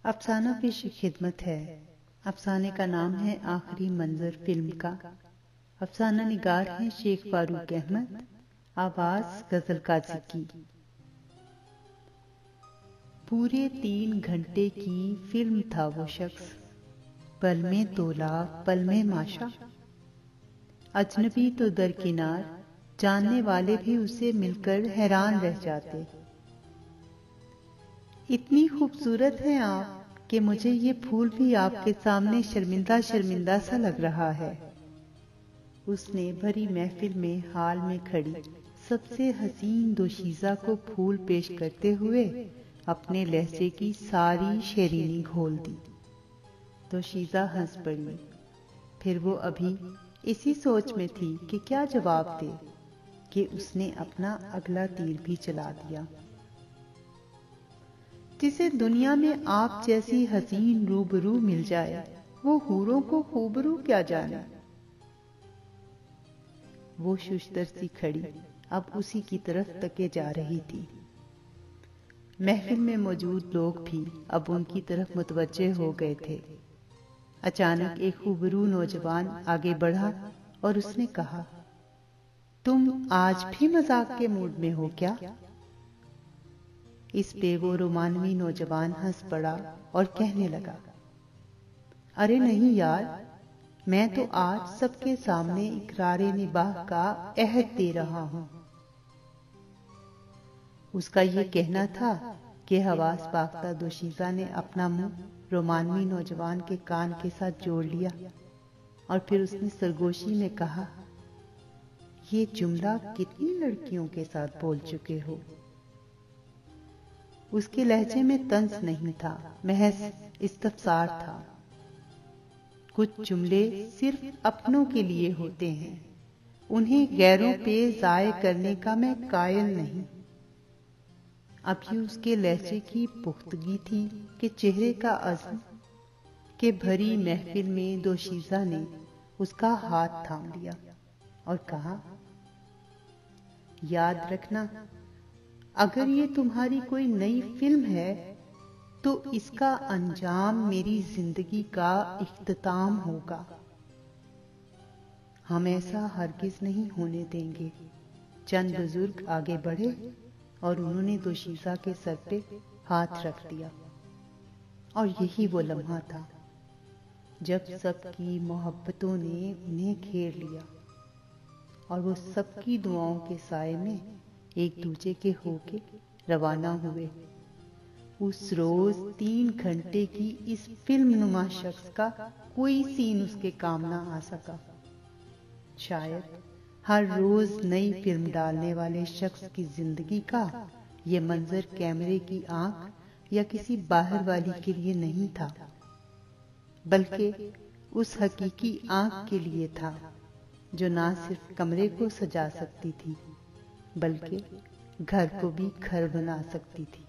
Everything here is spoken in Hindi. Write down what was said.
अफसाना पेश खिदमत है। अफसाने का नाम है आखिरी मंजर फिल्म का। अफसाना निगार है शेख फारूक अहमद। आवाज गजल काजी की। पूरे 3 घंटे की फिल्म था वो शख्स, पल में तोला पल में माशा। अजनबी तो दरकिनार, जानने वाले भी उसे मिलकर हैरान रह जाते। इतनी खूबसूरत हैं आप कि मुझे ये फूल भी आपके सामने शर्मिंदा शर्मिंदा सा लग रहा है। उसने भरी महफिल में हाल में खड़ी सबसे हसीन दोशीज़ा को फूल पेश करते हुए अपने लहजे की सारी शेरीनी घोल दी। दोशीज़ा हंस पड़ी। फिर वो अभी इसी सोच में थी कि क्या जवाब दे कि उसने अपना अगला तीर भी चला दिया। जिसे दुनिया में आप जैसी हसीन रूबरू मिल जाए, वो हूरों को खूबरू क्या जाने। वो शुश्तर सी खड़ी अब उसी की तरफ तके जा रही थी। महफिल में मौजूद लोग भी अब उनकी तरफ मुतवज्जे हो गए थे। अचानक एक खूबरू नौजवान आगे बढ़ा और उसने कहा, तुम आज भी मजाक के मूड में हो क्या? इस पे वो रोमानवी नौजवान हंस पड़ा और कहने लगा, अरे नहीं यार, मैं तो आज सबके सामने इकरारे निबाह का अहद दे रहा हूं। उसका ये कहना था कि हवास पाख्ता दोशीज़ा ने अपना मुंह रोमानवी नौजवान के कान के साथ जोड़ लिया और फिर उसने सरगोशी में कहा, ये जुमला कितनी लड़कियों के साथ बोल चुके हो? उसके लहजे में तंज नहीं था, महज इस्तफसार था। कुछ जुमले सिर्फ अपनों के लिए होते हैं, उन्हें गैरों पे जाय करने का मैं कायल नहीं। अभी उसके लहजे की पुख्तगी थी कि चेहरे का अज़्म के भरी महफिल में दोशीज़ा ने उसका हाथ थाम लिया और कहा, याद रखना, अगर ये तुम्हारी कोई नई फिल्म है तो इसका अंजाम मेरी जिंदगी का इख्तिताम होगा। हम ऐसा हरगिज नहीं होने देंगे। चंद बुजुर्ग आगे बढ़े और उन्होंने दोशीज़ा के सर पे हाथ रख दिया। और यही वो लम्हा था जब सबकी मोहब्बतों ने उन्हें घेर लिया और वो सबकी दुआओं के साए में एक दूजे के होके रवाना हुए। उस रोज 3 घंटे की इस फिल्म नुमा शख्स का कोई सीन उसके काम ना आ सका। शायद हर रोज नई फिल्म डालने वाले शख्स की जिंदगी का ये मंजर कैमरे की आंख या किसी बाहर वाली के लिए नहीं था, बल्कि उस हकीकी आंख के लिए था जो ना सिर्फ कमरे को सजा सकती थी बल्कि घर को भी घर बना सकती थी।